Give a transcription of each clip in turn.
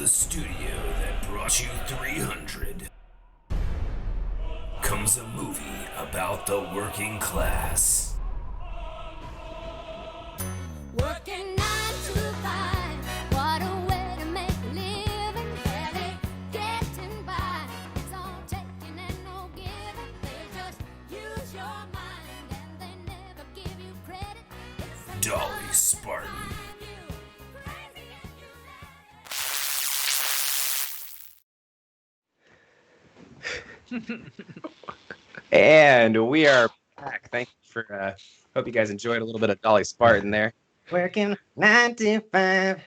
the studio that brought you 300 comes a movie about the working class. Working 9 to 5, what a way to make a living. Barely getting by, it's all taking and no giving. They just use your mind and they never give you credit. It's a Dolly Spartan. And we are back. Thank you for, hope you guys enjoyed a little bit of Dolly Spartan there. Working 9 to 5.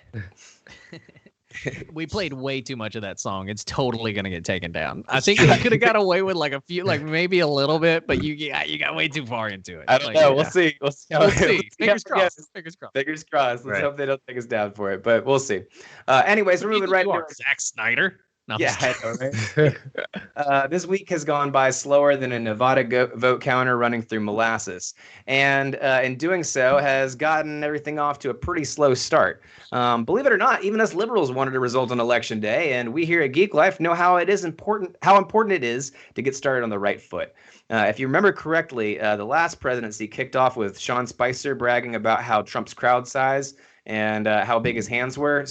We played way too much of that song. It's totally gonna get taken down. I think you could have got away with like a few, like maybe a little bit, but you got way too far into it. I don't know. Yeah. We'll see. We'll see. We'll see. Fingers crossed. Fingers crossed. Fingers crossed. Let's Right. hope they don't take us down for it, but we'll see. Anyways, we're moving right into our Zack Snyder. No, I'm Yeah, just I know, right? This week has gone by slower than a Nevada vote counter running through molasses, and in doing so has gotten everything off to a pretty slow start. Believe it or not, even us liberals wanted a result on election day, and we here at Geeklife know how important it is to get started on the right foot. If you remember correctly, the last presidency kicked off with Sean Spicer bragging about how Trump's crowd size and how big his hands were.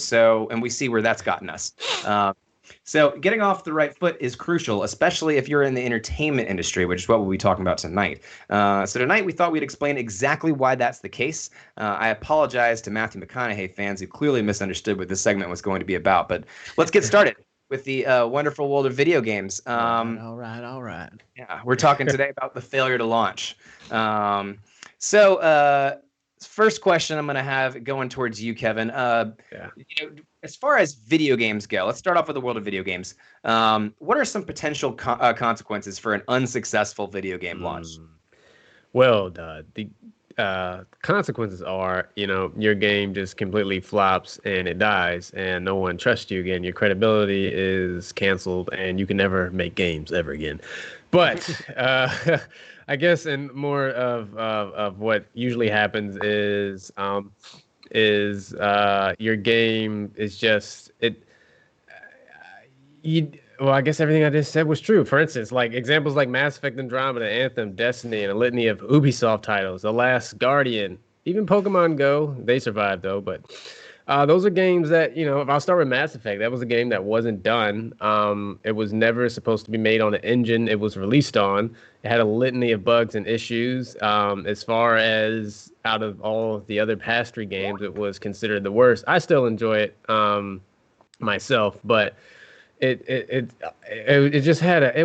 And we see where that's gotten us. So getting off the right foot is crucial, especially if you're in the entertainment industry, which is what we'll be talking about tonight. So tonight we thought we'd explain exactly why that's the case. I apologize to Matthew McConaughey fans who clearly misunderstood what this segment was going to be about, but let's get started with the wonderful world of video games. all right. Yeah, we're talking today about the failure to launch. First question I'm going to have going towards you, Kevin. As far as video games go, let's start off with the world of video games. What are some potential consequences for an unsuccessful video game launch? Well, the consequences are, your game just completely flops and it dies and no one trusts you again. Your credibility is canceled and you can never make games ever again. But I guess, and more of what usually happens is your game is just well, I guess everything I just said was true. For instance, like examples like Mass Effect Andromeda, Anthem, Destiny, and a litany of Ubisoft titles, The Last Guardian, even Pokemon Go. They survived though, but those are games that, if I'll start with Mass Effect, that was a game that wasn't done. It was never supposed to be made on the engine it was released on. It had a litany of bugs and issues. As far as out of all of the other past 3 games, it was considered the worst. I still enjoy it myself, but it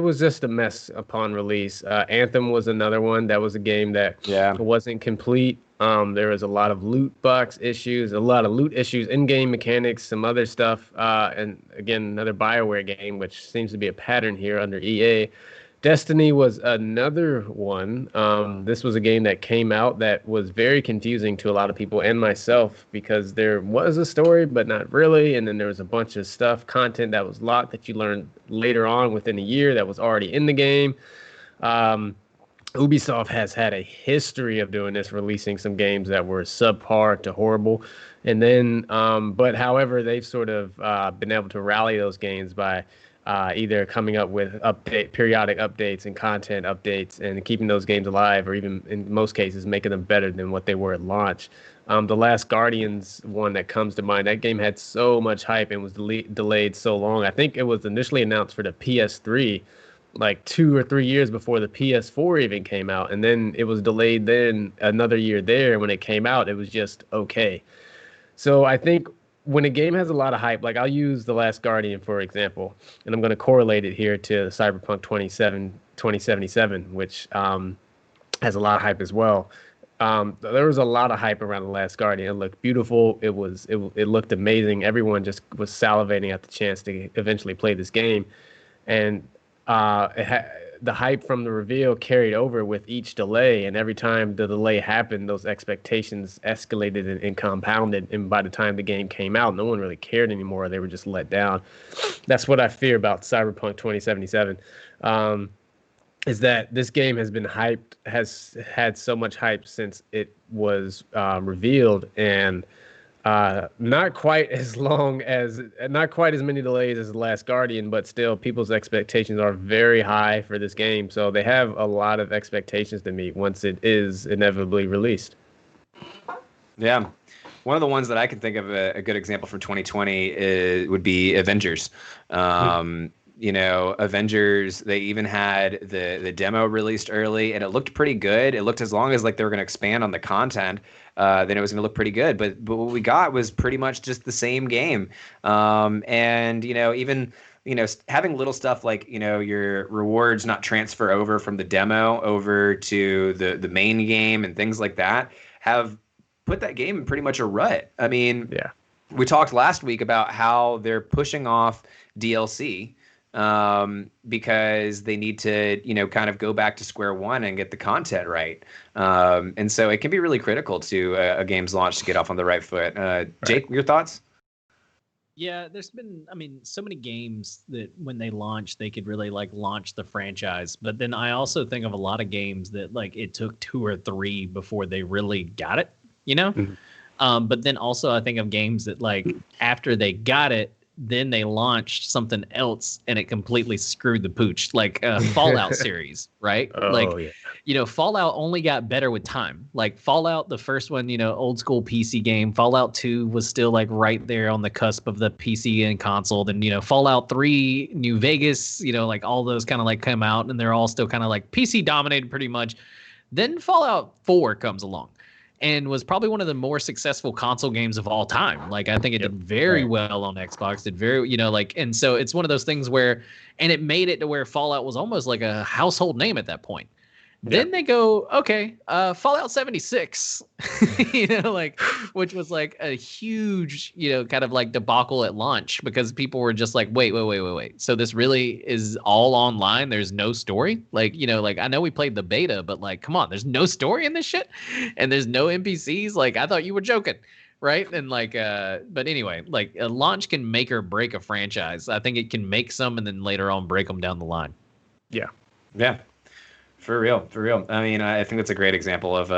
was just a mess upon release. Anthem was another one that was a game that wasn't complete. There was a lot of loot box issues, a lot of loot issues, in-game mechanics, some other stuff, and again, another BioWare game, which seems to be a pattern here under EA. Destiny was another one. This was a game that came out that was very confusing to a lot of people and myself because there was a story, but not really. And then there was a bunch of content that was locked that you learned later on within a year that was already in the game. Ubisoft has had a history of doing this, releasing some games that were subpar to horrible. And then, but however, they've sort of been able to rally those games by either coming up with periodic updates and content updates and keeping those games alive, or even in most cases making them better than what they were at launch. The Last Guardians one that comes to mind, that game had so much hype and was delayed so long. I think it was initially announced for the PS3 like 2 or 3 years before the PS4 even came out, and then it was delayed then another year there. When it came out, it was just okay. So I think when a game has a lot of hype, like I'll use The Last Guardian, for example, and I'm going to correlate it here to Cyberpunk 2077, which has a lot of hype as well. There was a lot of hype around The Last Guardian. It looked beautiful. It looked amazing. Everyone just was salivating at the chance to eventually play this game. And the hype from the reveal carried over with each delay, and every time the delay happened, those expectations escalated and compounded, and by the time the game came out, no one really cared anymore. They were just let down. That's what I fear about Cyberpunk 2077, is that this game has been hyped, has had so much hype since it was revealed, and Not quite as not quite as many delays as The Last Guardian, but still people's expectations are very high for this game. So they have a lot of expectations to meet once it is inevitably released. Yeah. One of the ones that I can think of a good example from 2020 would be Avengers. Avengers, they even had the demo released early, and it looked pretty good. It looked, as long as like they were going to expand on the content, then it was going to look pretty good. But what we got was pretty much just the same game. And even having little stuff like your rewards not transfer over from the demo over to the main game and things like that have put that game in pretty much a rut. I mean, Yeah. we talked last week about how they're pushing off DLC because they need to, kind of go back to square one and get the content right. And so it can be really critical to a game's launch to get off on the right foot. Jake, your thoughts? Yeah, there's been, so many games that when they launch, they could really like launch the franchise. But then I also think of a lot of games that like it took 2 or 3 before they really got it, But then also I think of games that like after they got it, then they launched something else and it completely screwed the pooch, like Fallout series, right? Fallout only got better with time. Like Fallout, the first one, old school PC game. Fallout 2 was still like right there on the cusp of the PC and console. Then, Fallout 3, New Vegas, like all those kind of like come out and they're all still kind of like PC dominated pretty much. Then Fallout 4 comes along and was probably one of the more successful console games of all time. Like, I think it did very well on Xbox, and so it's one of those things where, and it made it to where Fallout was almost like a household name at that point. Then they go, okay, Fallout 76, which was like a huge, kind of like debacle at launch because people were just like, wait. So this really is all online. There's no story. I know we played the beta, but like, come on, there's no story in this shit and there's no NPCs. Like, I thought you were joking. Right. And but anyway, like a launch can make or break a franchise. I think it can make some and then later on break them down the line. Yeah. Yeah. For real. I mean, I think that's a great example of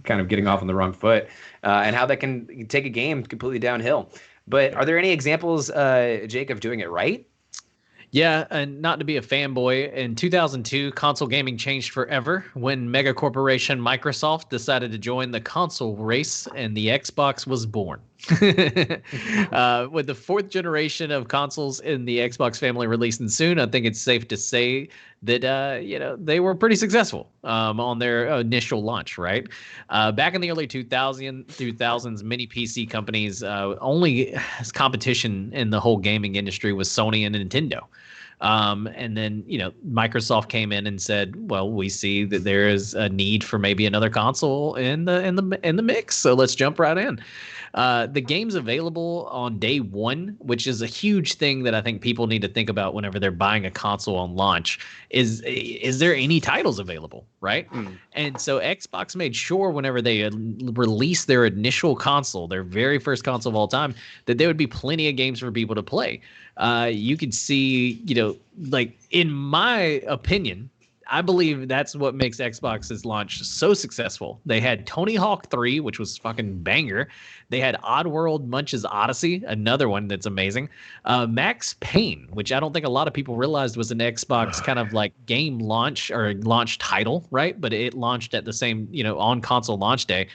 kind of getting off on the wrong foot and how that can take a game completely downhill. But are there any examples, Jake, of doing it right? Yeah, and not to be a fanboy, in 2002, console gaming changed forever when mega corporation Microsoft decided to join the console race and the Xbox was born. With the 4th generation of consoles in the Xbox family releasing soon, I think it's safe to say that they were pretty successful on their initial launch, right? Back in the early 2000s, many PC companies only competition in the whole gaming industry was Sony and Nintendo. And then, Microsoft came in and said, well, we see that there is a need for maybe another console in the mix. So let's jump right in. The game's available on day one, which is a huge thing that I think people need to think about whenever they're buying a console on launch. Is there any titles available, right? And so Xbox made sure whenever they released their initial console, their very first console of all time, that there would be plenty of games for people to play. You could see, like in my opinion, I believe that's what makes Xbox's launch so successful. They had Tony Hawk 3, which was fucking banger. They had Oddworld Munch's Odyssey, another one that's amazing. Max Payne, which I don't think a lot of people realized was an Xbox kind of like game launch or launch title, right? But it launched at the same, on console launch day.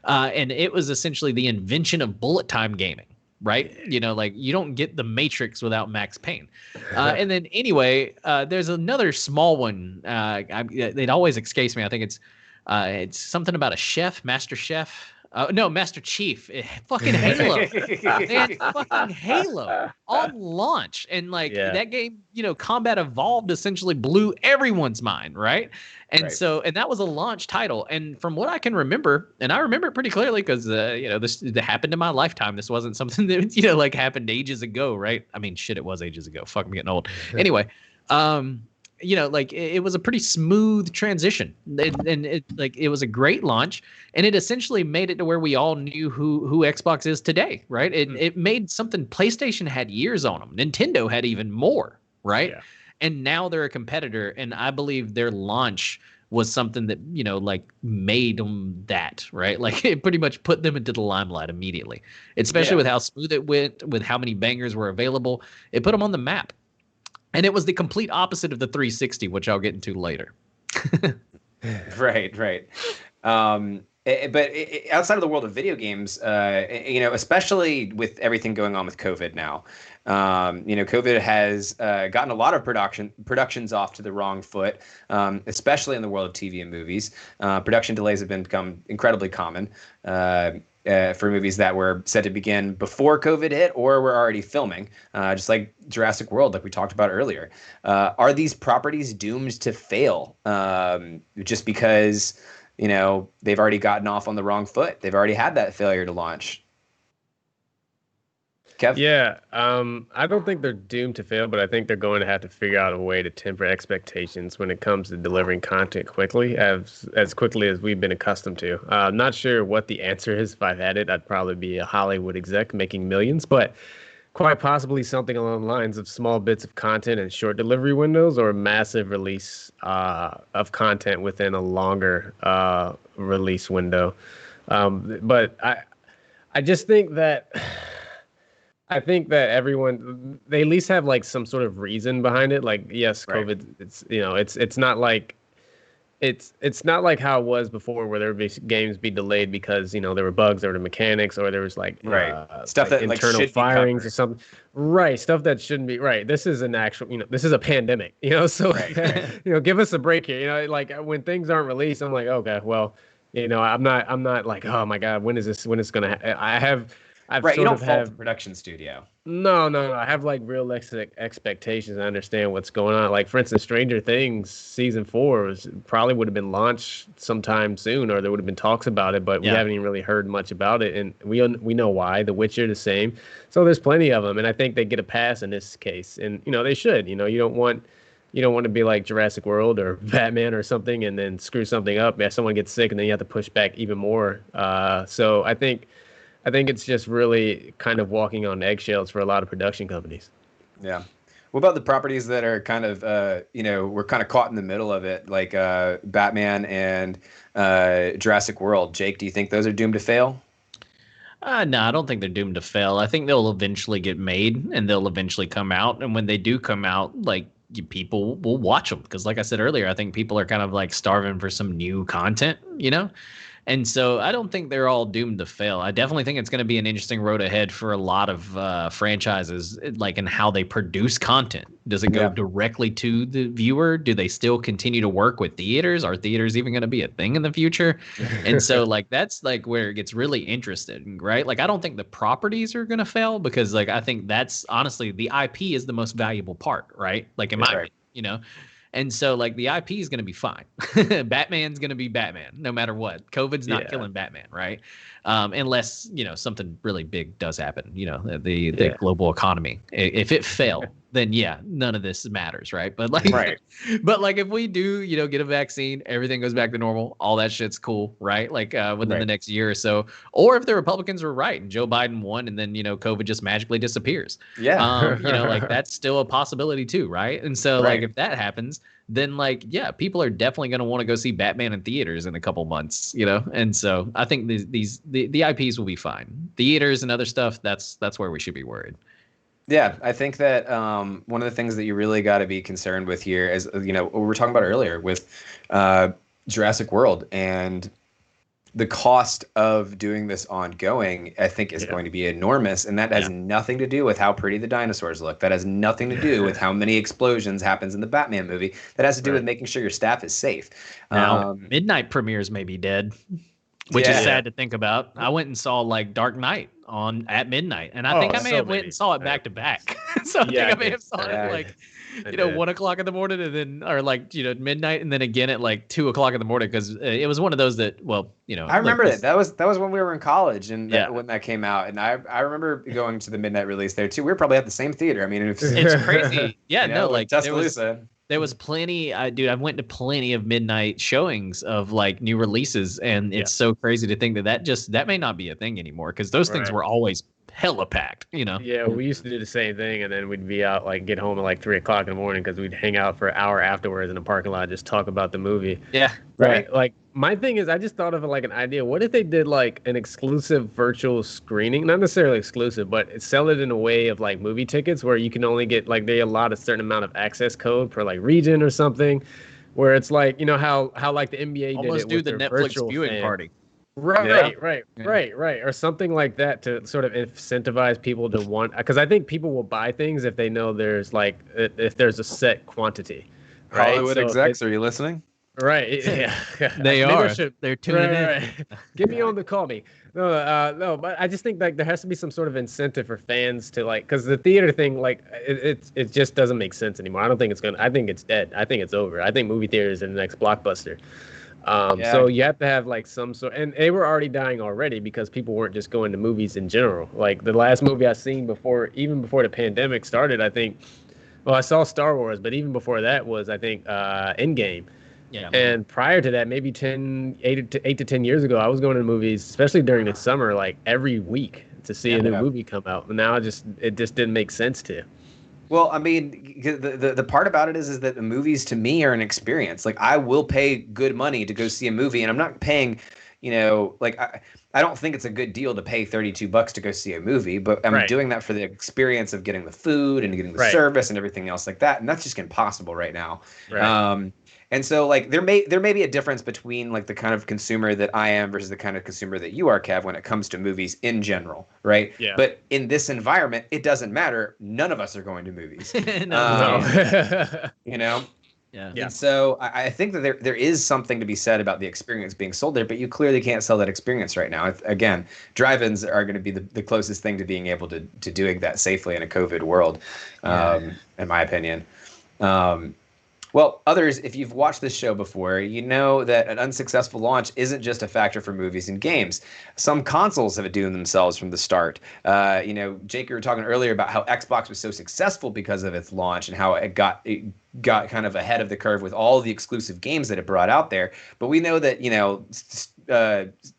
And it was essentially the invention of bullet time gaming. Right? You don't get the Matrix without Max Payne. And then anyway, there's another small one. It always escapes me. I think it's something about a chef, Master Chef. No, Master Chief. Fucking Halo. They had fucking Halo on launch. And that game, Combat Evolved essentially blew everyone's mind, right? And so that was a launch title. And from what I can remember, and I remember it pretty clearly because, this happened in my lifetime. This wasn't something that, happened ages ago, right? I mean, shit, it was ages ago. Fuck, I'm getting old. Anyway, it was a pretty smooth transition, and it was a great launch, and it essentially made it to where we all knew who Xbox is today, right? It made something PlayStation had years on them, Nintendo had even more, right? Yeah. And now they're a competitor, and I believe their launch was something that, like made them that, right? Like it pretty much put them into the limelight immediately, especially with how smooth it went, with how many bangers were available. It put them on the map. And it was the complete opposite of the 360, which I'll get into later. Right. But outside of the world of video games, especially with everything going on with COVID now, COVID has gotten a lot of productions off to the wrong foot, especially in the world of TV and movies. Production delays have become incredibly common for movies that were set to begin before COVID hit or were already filming, just like Jurassic World, like we talked about earlier. Are these properties doomed to fail just because they've already gotten off on the wrong foot? They've already had that failure to launch. Kev? Yeah, I don't think they're doomed to fail, but I think they're going to have to figure out a way to temper expectations when it comes to delivering content quickly, as quickly as we've been accustomed to. I'm not sure what the answer is. If I've had it, I'd probably be a Hollywood exec making millions, but quite possibly something along the lines of small bits of content and short delivery windows, or a massive release of content within a longer release window. But I just think that everyone, they at least have like some sort of reason behind it. Like, yes, COVID, it's not like how it was before, where there would be games be delayed because there were bugs, there were mekanics, or there was stuff that internal firings or something. Right, stuff that shouldn't be. Right, this is an actual. This is a pandemic. So give us a break here. Like when things aren't released, I'm like, okay, well, I'm not like, oh my god, when is gonna? I've you don't fault have the production studio. No. I have like realistic expectations. I understand what's going on. Like, for instance, Stranger Things season 4 probably would have been launched sometime soon, or there would have been talks about it, but we haven't even really heard much about it. And we know why. The Witcher, the same. So there's plenty of them, and I think they get a pass in this case. And they should. You don't want to be like Jurassic World or Batman or something, and then screw something up. Yeah, someone gets sick, and then you have to push back even more. So I think it's just really kind of walking on eggshells for a lot of production companies. Yeah. What about the properties that are kind of, we're kind of caught in the middle of it, like Batman and Jurassic World? Jake, do you think those are doomed to fail? No, I don't think they're doomed to fail. I think they'll eventually get made and they'll eventually come out. And when they do come out, people will watch them. Because like I said earlier, I think people are kind of like starving for some new content, And so I don't think they're all doomed to fail. I definitely think it's going to be an interesting road ahead for a lot of franchises, like in how they produce content. Does it go directly to the viewer? Do they still continue to work with theaters? Are theaters even going to be a thing in the future? And so that's where it gets really interesting, right? I don't think the properties are going to fail, because I think that's honestly, the IP is the most valuable part, right? In my opinion, And so the IP is going to be fine. Batman's going to be Batman no matter what. COVID's not killing Batman, right? Unless, something really big does happen, the global economy. If it fell, then none of this matters, right? But if we do, get a vaccine, everything goes back to normal, all that shit's cool, right? Within the next year or so. Or if the Republicans were right and Joe Biden won, and then, COVID just magically disappears. Yeah. That's still a possibility too, right? And so if that happens, then people are definitely going to want to go see Batman in theaters in a couple months, And so I think the IPs will be fine. Theaters and other stuff, that's where we should be worried. Yeah, I think that one of the things that you really got to be concerned with here is, what we were talking about earlier with Jurassic World, and the cost of doing this ongoing, I think, is going to be enormous. And that has nothing to do with how pretty the dinosaurs look. That has nothing to do with how many explosions happens in the Batman movie. That has to do with making sure your staff is safe. Now, midnight premieres may be dead, which is sad to think about. I went and saw Dark Knight at midnight, and I think I may have went and saw it back to back. So I think I may have saw it 1 o'clock in the morning, and then midnight, and then again at 2 o'clock in the morning, because it was one of those that I remember it. That was when we were in college, and when that came out, and I remember going to the midnight release there too. We were probably at the same theater. I mean, it's crazy. Tuscaloosa. There was plenty, I went to plenty of midnight showings of new releases, and it's so crazy to think that may not be a thing anymore, because those things were always hella packed, you know. Yeah, we used to do the same thing, and then we'd be out, like, get home at like 3 o'clock in the morning because we'd hang out for an hour afterwards in the parking lot, just talk about the movie. Yeah. Right. But like, my thing is, I just thought of like an idea. What if they did like an exclusive virtual screening? Not necessarily exclusive, but sell it in a way of like movie tickets where you can only get like they allot a certain amount of access code per like region or something. Where it's like, you know how like the NBA did Almost it do with the their Netflix virtual viewing fan. party. Right, Yeah. right, or something like that to sort of incentivize people to want. Because I think people will buy things if they know there's like if there's a set quantity. Right? Hollywood So execs, are you listening? Right. Yeah. They Maybe I are. should- They're tuning in. right. Get me on the call me. No, but I just think like there has to be some sort of incentive for fans to like, because the theater thing, like it just doesn't make sense anymore. I don't think it's gonna. I think it's dead. I think it's over. I think movie theaters are the next blockbuster. Yeah. So you have to have like some sort, and they were already dying already because people weren't just going to movies in general. Like the last movie I seen even before the pandemic started, I think. Well, I saw Star Wars, but even before that was, I think, Endgame. Yeah. And prior to that, maybe 8 to 10 years ago, I was going to the movies, especially during the summer, like every week to see a new movie come out. And now it just didn't make sense to. Well, I mean, the part about it is that the movies to me are an experience. Like I will pay good money to go see a movie, and I'm not paying, like I don't think it's a good deal to pay $32 to go see a movie, but I'm doing that for the experience of getting the food and getting the service and everything else like that, and that's just impossible right now. Right. And so like there may be a difference between like the kind of consumer that I am versus the kind of consumer that you are, Kev, when it comes to movies in general, right? Yeah. But in this environment, it doesn't matter. None of us are going to movies. No. Yeah. And so I think that there is something to be said about the experience being sold there, but you clearly can't sell that experience right now. Again, drive-ins are going to be the closest thing to being able to doing that safely in a COVID world, in my opinion. Well, others, if you've watched this show before, you know that an unsuccessful launch isn't just a factor for movies and games. Some consoles have doomed themselves from the start. Jake, you were talking earlier about how Xbox was so successful because of its launch and how it got kind of ahead of the curve with all the exclusive games that it brought out there. But we know that,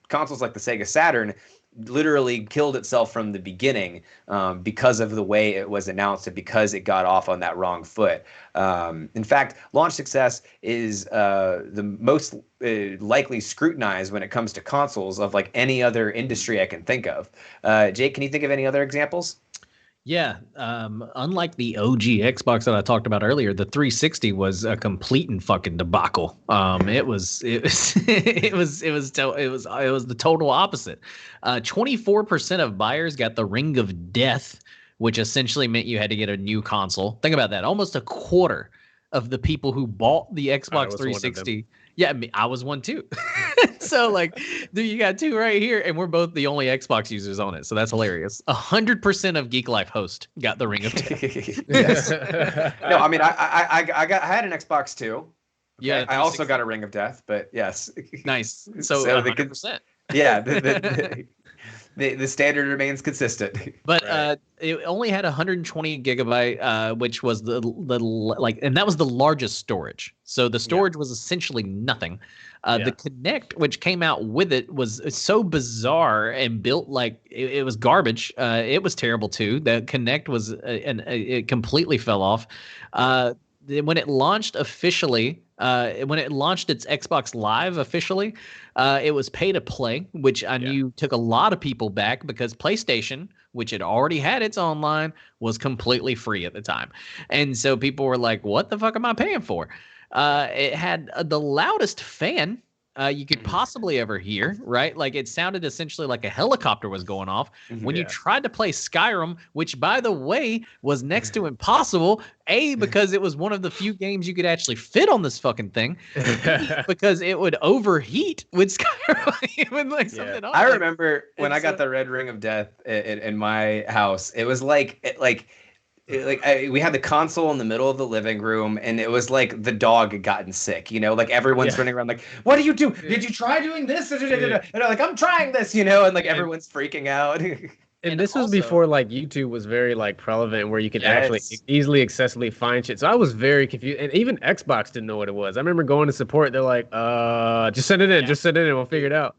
consoles like the Sega Saturn literally killed itself from the beginning because of the way it was announced and because it got off on that wrong foot. In fact, launch success is the most likely scrutinized when it comes to consoles of like any other industry I can think of. Jake, can you think of any other examples? Yeah, unlike the OG Xbox that I talked about earlier, the 360 was a complete and fucking debacle. It was the total opposite. 24% of buyers got the Ring of Death, which essentially meant you had to get a new console. Think about that. Almost a quarter of the people who bought the Xbox 360. Yeah, I was one too. So like, dude, you got two right here, and we're both the only Xbox users on it. So that's hilarious. 100% of Geeklife host got the Ring of Death. Yes. No, I mean, I had an Xbox too. Okay? Yeah, I also got a Ring of Death, but yes. Nice. So, So 100%. Yeah, the standard remains consistent. But it only had 120 gigabyte, which was and that was the largest storage. So the storage was essentially nothing. The Kinect, which came out with it, was so bizarre and built like it was garbage. It was terrible too. The Kinect was, it completely fell off. When it launched officially, when it launched its Xbox Live officially, it was pay to play, which I knew took a lot of people back because PlayStation, which had already had its online, was completely free at the time. And so people were like, what the fuck am I paying for? It had the loudest fan you could possibly ever hear, right? Like it sounded essentially like a helicopter was going off. When you tried to play Skyrim, which by the way was next to impossible, because it was one of the few games you could actually fit on this fucking thing, because it would overheat with Skyrim. When like something I remember when I got the Red Ring of Death in my house, it was we had the console in the middle of the living room, and it was like the dog had gotten sick, like everyone's running around like, what do you do? Did you try doing this? And they're like, I'm trying this, and like everyone's freaking out. And this was before like YouTube was very like prevalent, where you could actually easily accessibly find shit. So I was very confused, and even Xbox didn't know what it was. I remember going to support. They're like, just send it in, we'll figure it out.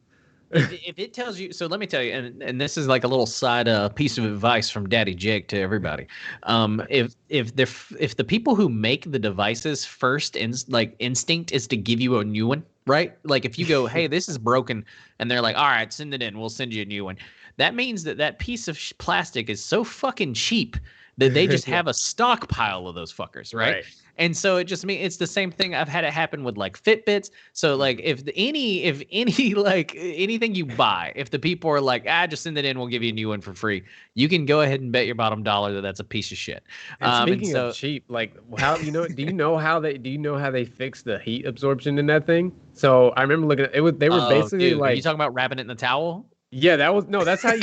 if it tells you, so let me tell you, and this is like a little side piece of advice from Daddy Jake to everybody. If the people who make the devices first instinct is to give you a new one, right? Like if you go, hey, this is broken, and they're like, all right, send it in, we'll send you a new one. That means that piece of plastic is so fucking cheap that they just have a stockpile of those fuckers, right? And so it just means it's the same thing. I've had it happen with like Fitbits. So like if any like anything you buy, if the people are like, just send it in, we'll give you a new one for free, you can go ahead and bet your bottom dollar that that's a piece of shit. And speaking of cheap, like how do you know how they fix the heat absorption in that thing? So I remember looking at it. They were basically dude, like, are you talking about wrapping it in the towel? Yeah, that's how you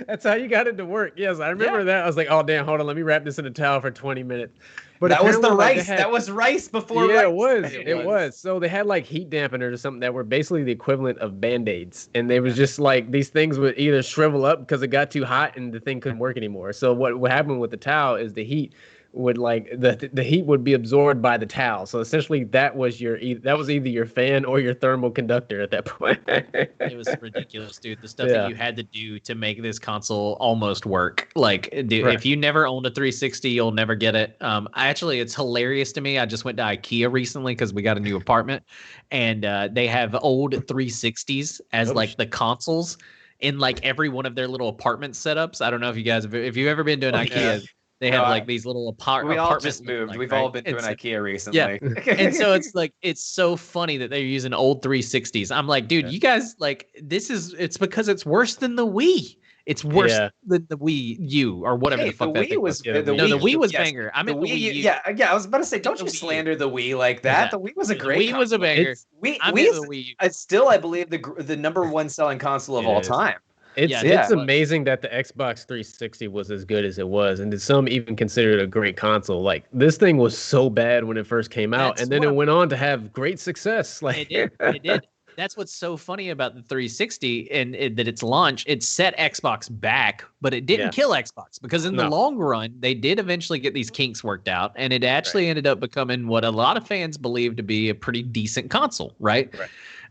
that's how you got it to work. Yes, I remember that. I was like, oh damn, hold on, let me wrap this in a towel for 20 minutes. But that was the rice. Had, that was rice before yeah, rice. It was. So they had like heat dampeners or something that were basically the equivalent of Band-Aids. And they was just like these things would either shrivel up because it got too hot and the thing couldn't work anymore. So what happened with the towel is the heat would like the heat would be absorbed by the towel. So essentially that was either your fan or your thermal conductor at that point. It was ridiculous, dude. The stuff that you had to do to make this console almost work. Like, dude, if you never owned a 360, you'll never get it. Actually, it's hilarious to me. I just went to IKEA recently because we got a new apartment, and they have old 360s as the consoles in like every one of their little apartment setups. I don't know if you guys if you've ever been to an IKEA. Yeah. They have like these little apartments. We all just moved. We've all been to an IKEA recently. Yeah. And so it's so funny that they're using old 360s. I'm like, dude, you guys it's because it's worse than the Wii. It's worse than the Wii U or whatever the fuck that thing was. The Wii was banger. I mean, the Wii U. Yeah. I was about to say, don't you slander the Wii like that. The Wii was a great console. The Wii was a banger. Wii is still, I believe, the number one selling console of all time. It's amazing that the Xbox 360 was as good as it was, and some even consider it a great console. Like this thing was so bad when it first came out, and then it went on to have great success. Like it did. That's what's so funny about the 360 and that its launch. It set Xbox back, but it didn't kill Xbox because in the long run, they did eventually get these kinks worked out, and it actually ended up becoming what a lot of fans believe to be a pretty decent console, right?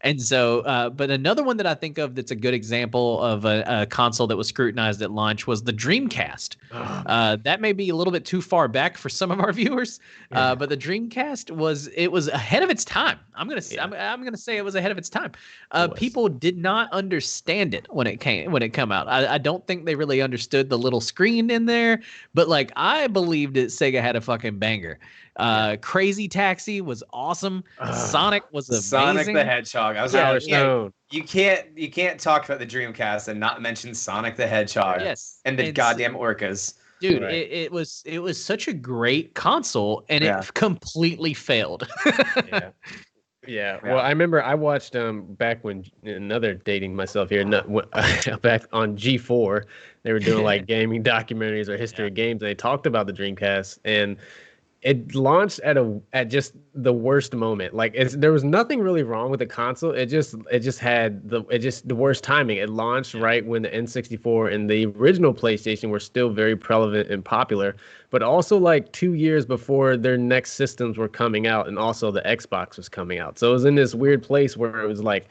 And so, but another one that I think of that's a good example of a console that was scrutinized at launch was the Dreamcast. That may be a little bit too far back for some of our viewers, but the Dreamcast was ahead of its time. I'm gonna say it was ahead of its time. People did not understand it when it came out. I don't think they really understood the little screen in there, but like I believed that Sega had a fucking banger. Crazy Taxi was awesome. Sonic was amazing. Sonic the Hedgehog. I was you can't talk about the Dreamcast and not mention Sonic the Hedgehog. Yes, and the goddamn orcas. Dude, it was such a great console, and it completely failed. Yeah. Well, I remember I watched back when dating myself here, back on G4, they were doing like gaming documentaries or history of games, and they talked about the Dreamcast, and it launched at just the worst moment. Like there was nothing really wrong with the console. It just had the worst timing. It launched right when the N64 and the original PlayStation were still very prevalent and popular, but also like 2 years before their next systems were coming out, and also the Xbox was coming out. So it was in this weird place where it was like,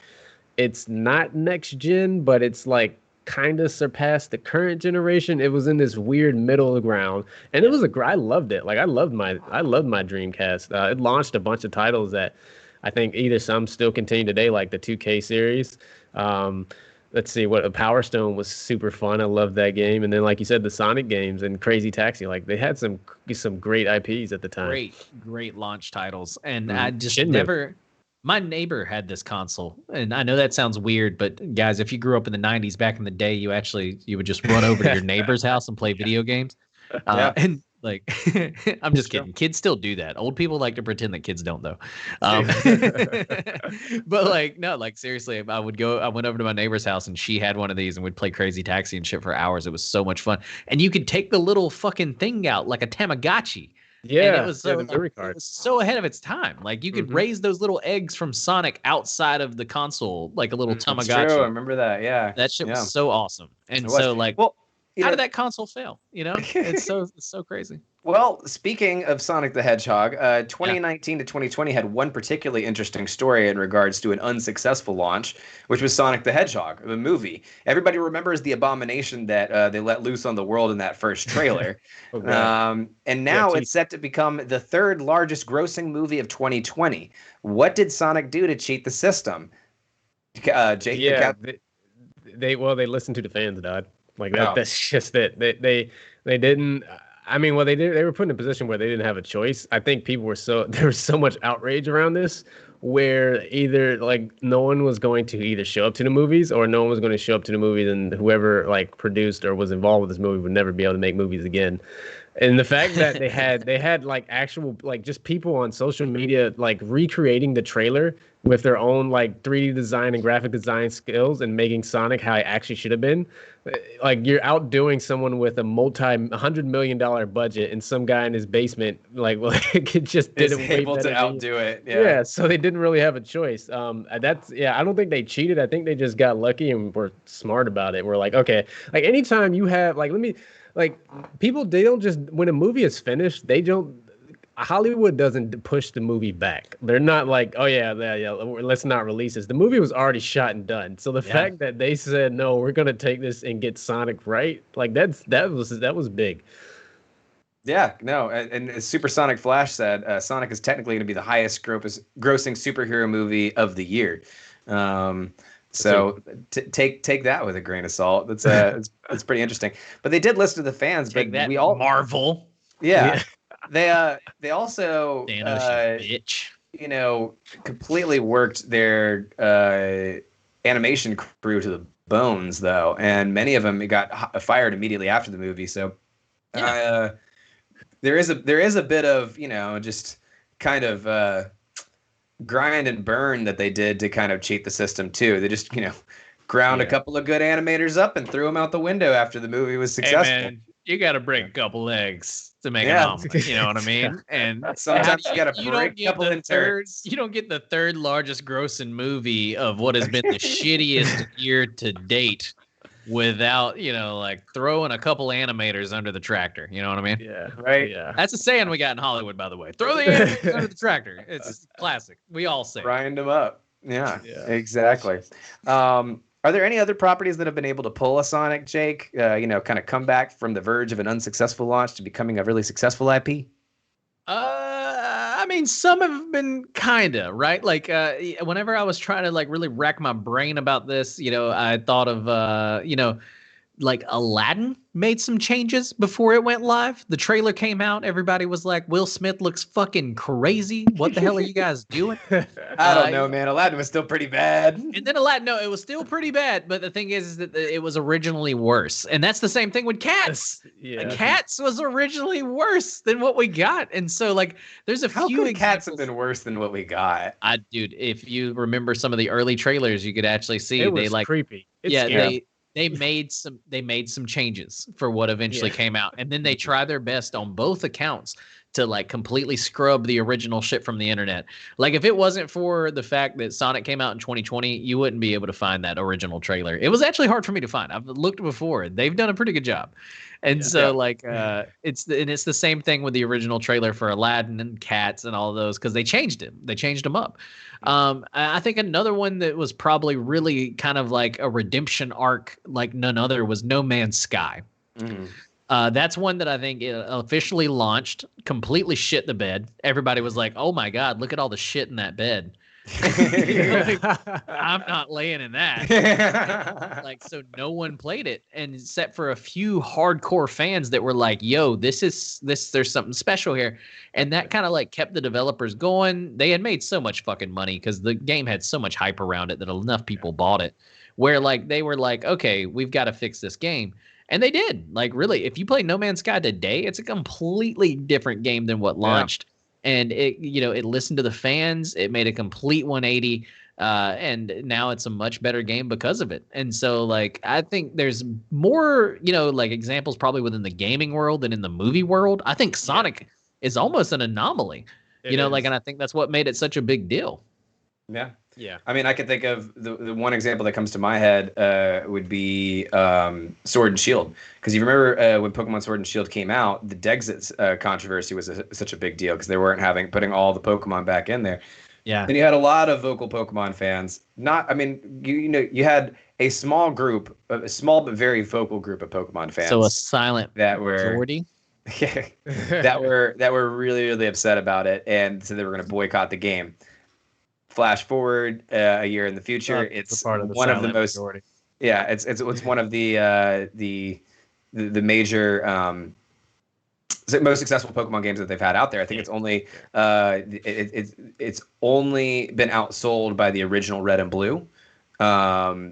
it's not next gen, but it's like kind of surpassed the current generation. It was in this weird middle ground, and it was I loved it. Like I loved my Dreamcast. It launched a bunch of titles that I think either some still continue today, like the 2K series. Let's see, Power Stone was super fun. I loved that game, and then like you said, the Sonic games and Crazy Taxi. Like they had some great IPs at the time. Great launch titles, and I just never. My neighbor had this console, and I know that sounds weird, but guys, if you grew up in the 90s, back in the day, you would just run over to your neighbor's house and play video games. And like, I'm just kidding. Kids still do that. Old people like to pretend that kids don't, though. But like, no, like seriously, I went over to my neighbor's house and she had one of these and we'd play Crazy Taxi and shit for hours. It was so much fun. And you could take the little fucking thing out like a Tamagotchi. Yeah, and it was so ahead of its time. Like you could raise those little eggs from Sonic outside of the console, like a little Tamagotchi. True, I remember that. Yeah, that shit was so awesome. And so like, well, You How know, did that console fail? It's so crazy. well, speaking of Sonic the Hedgehog, Yeah. 2019 to 2020 had one particularly interesting story in regards to an unsuccessful launch, which was Sonic the Hedgehog, the movie. Everybody remembers the abomination that they let loose on the world in that first trailer. Okay. And Yeah, now cheap. it's set to become the third largest grossing movie of 2020. What did Sonic do to cheat the system? Jake, Yeah, they listened to the fans, Dad. Like that. oh, That's just it. They didn't. I mean, well, they did. They were put in a position where they didn't have a choice. I think people were so there was so much outrage around this, where either like no one was going to either show up to the movies or no one was going to show up to the movies, and whoever like produced or was involved with this movie would never be able to make movies again. And the fact that they had like actual like just people on social media like recreating the trailer with their own like 3D design and graphic design skills and making Sonic how it actually should have been. Like you're outdoing someone with a $100 million budget and some guy in his basement like it just did is it way able better to than you. outdo it. Yeah, so they didn't really have a choice. That's yeah. I don't think they cheated. I think they just got lucky and were smart about it. We're like, okay, like anytime you have like, let me, like, people they don't just when a movie is finished, they don't. Hollywood doesn't push the movie back. They're not like, oh yeah, let's not release this. The movie was already shot and done. So the fact that they said no, we're gonna take this and get Sonic right, like that was big. Yeah, no, and as Supersonic Flash said, Sonic is technically going to be the highest grossing superhero movie of the year. So take that with a grain of salt. That's it's pretty interesting. But they did list to the fans, Take but that, we all Marvel. yeah. They also Thanos, you bitch. you know completely worked their animation crew to the bones though, and many of them got fired immediately after the movie. So there is a bit of just kind of grind and burn that they did to kind of cheat the system too. They just ground a couple of good animators up and threw them out the window after the movie was successful. Hey man, you got to break a couple eggs to make an omelet. You know what I mean? And sometimes you got to break a couple interns. You don't get the third largest grossing movie of what has been the shittiest year to date without like throwing a couple animators under the tractor. You know what I mean? Yeah, right. Yeah, that's a saying we got in Hollywood, by the way. Throw the animators under the tractor. It's classic. We all say grind them up. Yeah. Exactly. Are there any other properties that have been able to pull a Sonic, Jake? Kind of come back from the verge of an unsuccessful launch to becoming a really successful IP? I mean, some have been kinda right. Like, whenever I was trying to like really rack my brain about this, I thought of like Aladdin made some changes before it went live. The trailer came out. Everybody was like, Will Smith looks fucking crazy. What the hell are you guys doing? I don't know, man. Aladdin was still pretty bad. And then Aladdin, no, it was still pretty bad. But the thing is that it was originally worse. And that's the same thing with Cats. Yeah. Cats was originally worse than what we got. And so like there's a How few could Cats have been worse than what we got? Dude, if you remember some of the early trailers, you could actually see it was they like creepy. It's yeah, scary. they made some changes for what eventually came out, and then they try their best on both accounts to like completely scrub the original shit from the internet. Like if it wasn't for the fact that Sonic came out in 2020, you wouldn't be able to find that original trailer. It was actually hard for me to find. I've looked before. They've done a pretty good job. And it's the same thing with the original trailer for Aladdin and Cats and all of those because they changed them. They changed them up. I think another one that was probably really kind of like a redemption arc like none other was No Man's Sky. Mm. That's one that I think it officially launched, completely shit the bed. Everybody was like, oh my God, look at all the shit in that bed. I'm not laying in that. Like, so no one played it, and except for a few hardcore fans that were like, yo, there's something special here. And that kind of like kept the developers going. They had made so much fucking money because the game had so much hype around it that enough people bought it where like they were like, okay, we've got to fix this game. And they did. Like, really, if you play No Man's Sky today, it's a completely different game than what launched. And it listened to the fans. It made a complete 180. And now it's a much better game because of it. And so, like, I think there's more, like examples probably within the gaming world than in the movie world. I think Sonic is almost an anomaly, and I think that's what made it such a big deal. Yeah, Yeah. I mean, I could think of the one example that comes to my head would be Sword and Shield. Because you remember when Pokemon Sword and Shield came out, the Dexit controversy was such a big deal because they weren't putting all the Pokemon back in there. Yeah. And you had a lot of vocal Pokemon fans. I mean, you had a small group, a small but very vocal group of Pokemon So a fans silent that were majority. that were really really upset about it, and so they were going to boycott the game. Flash forward a year in the future, It's a it's part of the one of the silent most majority. yeah, it's one of the major most successful Pokemon games that they've had out there. I think it's only it's only been outsold by the original Red and Blue,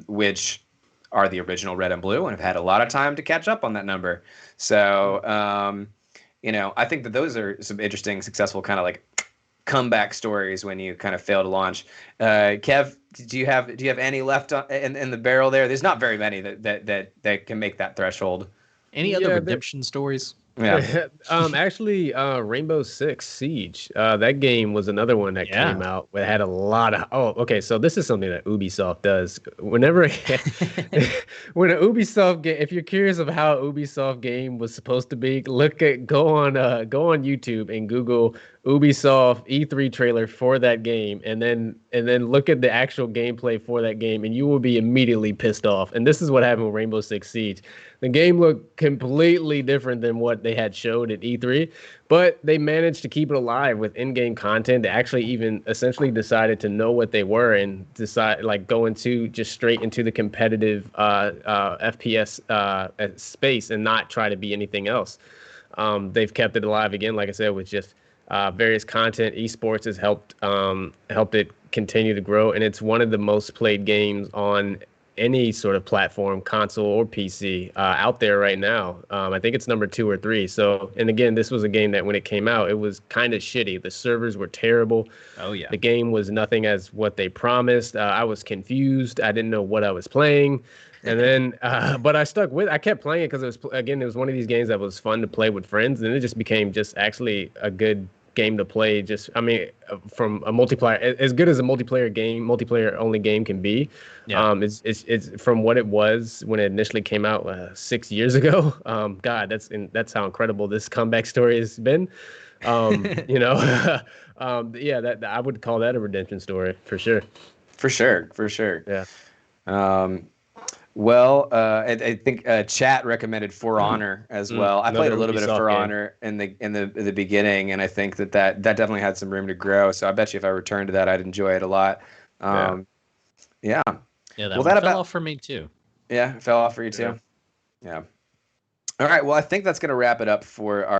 which are the original Red and Blue and have had a lot of time to catch up on that number. So I think that those are some interesting, successful kind of like comeback stories when you kind of fail to launch. Kev, do you have any left in the barrel there? There's not very many that can make that threshold. Any other Yeah, redemption stories? Yeah. Actually, Rainbow Six Siege. That game was another one that Yeah. came out that had a lot of. Oh, okay. So this is something that Ubisoft does. Whenever when a Ubisoft game, if you're curious of how Ubisoft game was supposed to be, go on YouTube and Google Ubisoft E3 trailer for that game, and then look at the actual gameplay for that game, and you will be immediately pissed off. And this is what happened with Rainbow Six Siege. The game looked completely different than what they had showed at E3, but they managed to keep it alive with in-game content. They actually even essentially decided to know what they were and decide like go into just straight into the competitive FPS space and not try to be anything else. They've kept it alive again, like I said, with just various content. Esports has helped it continue to grow, and it's one of the most played games on any sort of platform, console or PC, out there right now. I think it's number 2 or 3. So, and again, this was a game that when it came out, it was kind of shitty. The servers were terrible. Oh yeah. The game was nothing as what they promised. I was confused. I didn't know what I was playing. And then, but I kept playing it because it was one of these games that was fun to play with friends. And it just became just actually a good game to play. From a multiplayer, as good as a multiplayer only game can be. Yeah. It's from what it was when it initially came out 6 years ago. God, that's how incredible this comeback story has been. Yeah, that I would call that a redemption story for sure. For sure. Yeah. Well, I think chat recommended For Honor as well. I played a Another little bit of Ubisoft For game. Honor in the beginning, and I think that definitely had some room to grow. So I bet you if I returned to that, I'd enjoy it a lot. Yeah. Yeah, that Well, one that fell about off for me too. yeah, it fell off for you too. Yeah. All right. Well, I think that's gonna wrap it up for our.